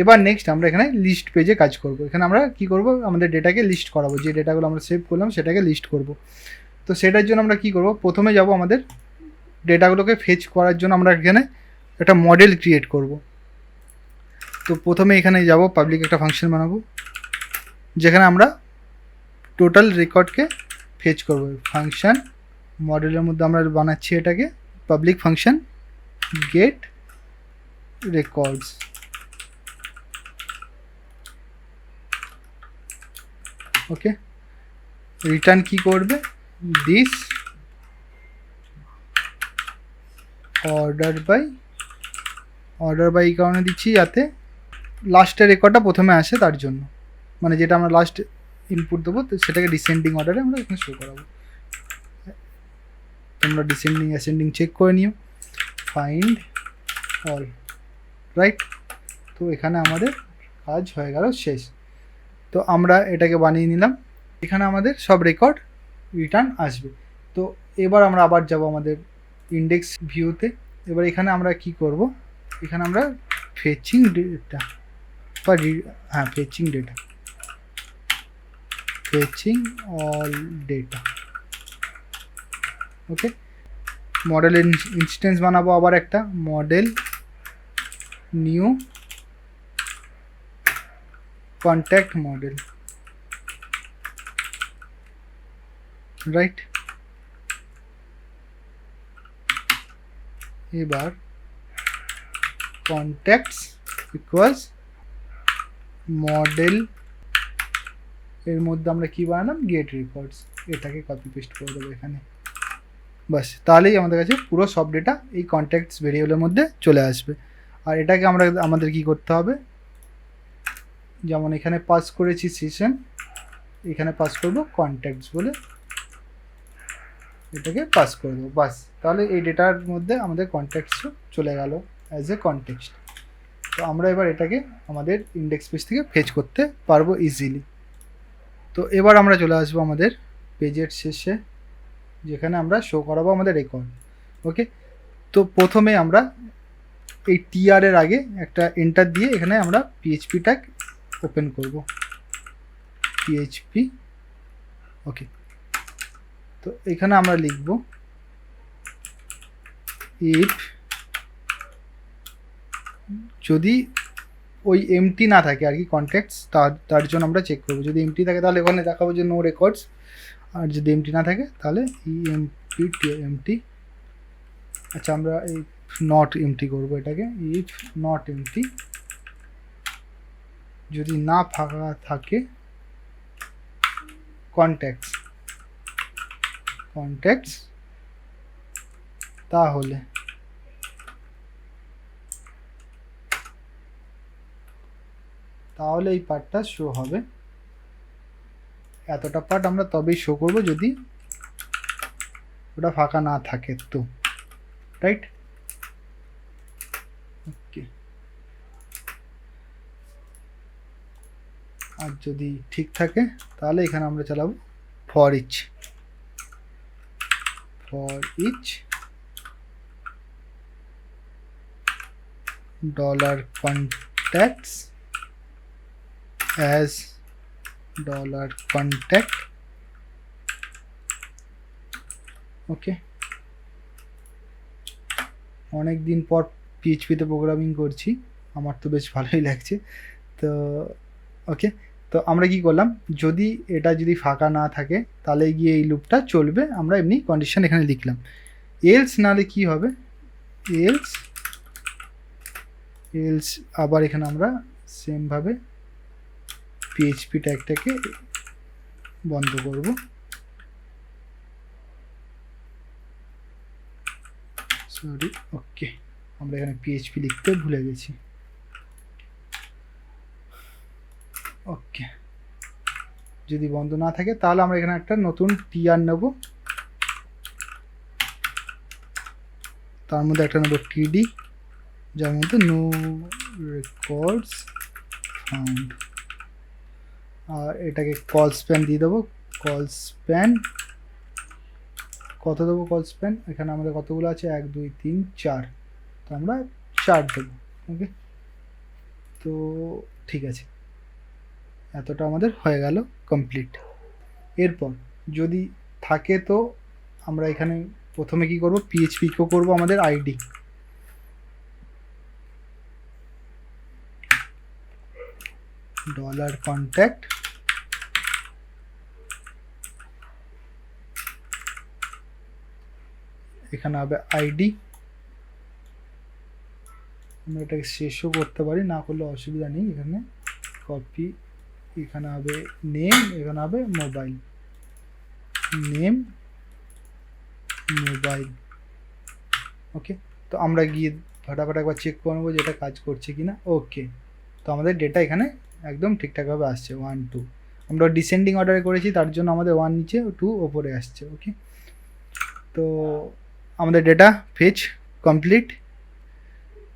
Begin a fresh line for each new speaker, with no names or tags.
এবার নেক্সট আমরা এখানে লিস্ট পেজে কাজ করব। এখানে আমরা কি করব, আমাদের ডেটাকে লিস্ট করাবো, যে ডেটাগুলো আমরা সেভ করলাম সেটাকে লিস্ট করব। তো সেটার জন্য আমরা কি করব, প্রথমে যাব আমাদের ডেটাগুলোকে ফেচ করার জন্য আমরা এখানে একটা মডেল ক্রিয়েট করব। তো প্রথমে এখানে যাব, পাবলিক একটা ফাংশন বানাবো যেখানে আমরা টোটাল রেকর্ডকে ফেচ করব। ফাংশন মডেলের মধ্যে আমরা বানাচ্ছি এটাকে পাবলিক ফাংশন গেট রেকর্ডস। ওকে, রিটার্ন কি করবে, দিস অর্ডার বাই এই কারণে দিচ্ছি যাতে লাস্টের রেকর্ডটা প্রথমে আসে, তার জন্য মানে যেটা আমরা লাস্ট ইনপুট দেবো তো সেটাকে ডিসেন্ডিং অর্ডারে আমরা এখানে শো করাবো। তোমরা ডিসেন্ডিং অ্যাসেন্ডিং চেক করে নিও, ফাইন্ড অল, রাইট। তো এখানে আমাদের কাজ হয়ে গেল শেষ। তো আমরা এটাকে বানিয়ে নিলাম, এখানে আমাদের সব রেকর্ড রিটার্ন আসবে। তো এবার আমরা আবার যাব আমাদের ইন্ডেক্স ভিউতে। এবার এখানে আমরা কি করব, এখানে আমরা ফেচিং ডেটা বা fetching data, fetching all data. Okay, model instance বানাবো আবার একটা, model new contact model, right. এবার কন্ট্যাক্টস ইকুয়ালস মডেল, এর মধ্যে আমরা কি বানালাম, গেট রেকর্ডস, এটাকে কপি পেস্ট করে দেবো এখানে, বাস। তাহলেই আমাদের কাছে পুরো সব ডেটা এই কন্ট্যাক্টস ভেরিয়েবলের মধ্যে চলে আসবে। আর এটাকে আমাদের কি করতে হবে, যেমন এখানে পাস করেছি সেশন, এখানে পাস করব কন্ট্যাক্টস বলে, এটাকে পাস করে দেবো, বাস। তাহলে এই ডেটার মধ্যে আমাদের কন্ট্যাক্টসও চলে গেল অ্যাজ এ কনটেক্সট। তো আমরা এবার এটাকে আমাদের ইন্ডেক্স পেজ থেকে ফেচ করতে পারবো ইজিলি। তো এবার আমরা চলে আসবো আমাদের পেজের শেষে, যেখানে আমরা শো করাবো আমাদের রেকর্ড। ওকে, তো প্রথমে আমরা এই টিআর এর আগে একটা এন্টার দিয়ে এখানে আমরা পিএইচপি ট্যাগ ওপেন করব, পিএইচপি। ওকে, তো এখানে আমরা লিখব ইফ, যদি ওই এমটি না থাকে আর কি কন্ট্যাক্টস, তার জন্য আমরা চেক করবো। যদি এমটি থাকে তাহলে ওখানে দেখাবো যে নো রেকর্ডস, আর যদি এমটি না থাকে তাহলে এমটি। আচ্ছা, আমরা এই নট এমটি করবো এটাকে, ইফ নট এমটি, যদি না ফাঁকা থাকে কন্ট্যাক্টস তাহলে এই পার্টটা শো হবে। এতটা পার্ট আমরা তবেই শো করব যদি ওটা ফাঁকা না থাকে, তো রাইট। ওকে, আর যদি ঠিক থাকে তাহলে এখানে আমরা চালাবো for each dollar contacts as dollar contact. Okay, অনেক দিন পর পিএইচপিতে প্রোগ্রামিং করছি, আমার তো বেশ ভালোই লাগছে। তো ওকে, তো আমরা কি করলাম, যদি এটা যদি ফাঁকা না থাকে তাহলে গিয়ে এই লুপটা চলবে, আমরা এমনি কন্ডিশন এখানে লিখলাম। এলস নালে কি হবে, এলস আবার এখানে আমরা সেমভাবে পিএইচপি ট্যাগটাকে বন্ধ করব। সরি, ওকে, আমরা এখানে পিএইচপি লিখতে ভুলে গেছি। ওকে, যদি বন্ধ না থাকে তাহলে আমরা এখানে একটা নতুন টিআর নেব, তার মধ্যে একটা নেব টিডি, যার মধ্যে নো রেকর্ডস ফাউন্ড। আর এটাকে কল স্প্যান দিয়ে দেবো, কল স্প্যান কত দেবো, কল স্প্যান এখানে আমাদের কতগুলো আছে, 1 2 3 4, তো আমরা 4 দেবো। ওকে, তো ঠিক আছে, এতটা আমাদের হয়ে গেল কমপ্লিট। এরপর যদি থাকে তো আমরা এখানে প্রথমে কি করব, পিএইচপি ইকো করব আমাদের আইডি। ডলার কন্ট্যাক্ট, এখানে হবে আইডি। আমরা এটাকে শেষও করতে পারি, না করলে অসুবিধা নেই। এখানে কপি, এখানে হবে নেম, এখানে হবে মোবাইল, নেম মোবাইল। ওকে, তো আমরা গিয়ে ফটাফট একবার চেক করে নেবো যে এটা কাজ করছে কিনা। ওকে, তো আমাদের ডেটা এখানে একদম ঠিকঠাকভাবে আসছে 1 2। আমরা ডিসেন্ডিং অর্ডারে করেছি, তার জন্য আমাদের 1 নিচে 2 ওপরে আসছে। ওকে, তো আমাদের ডেটা ফেচ কমপ্লিট।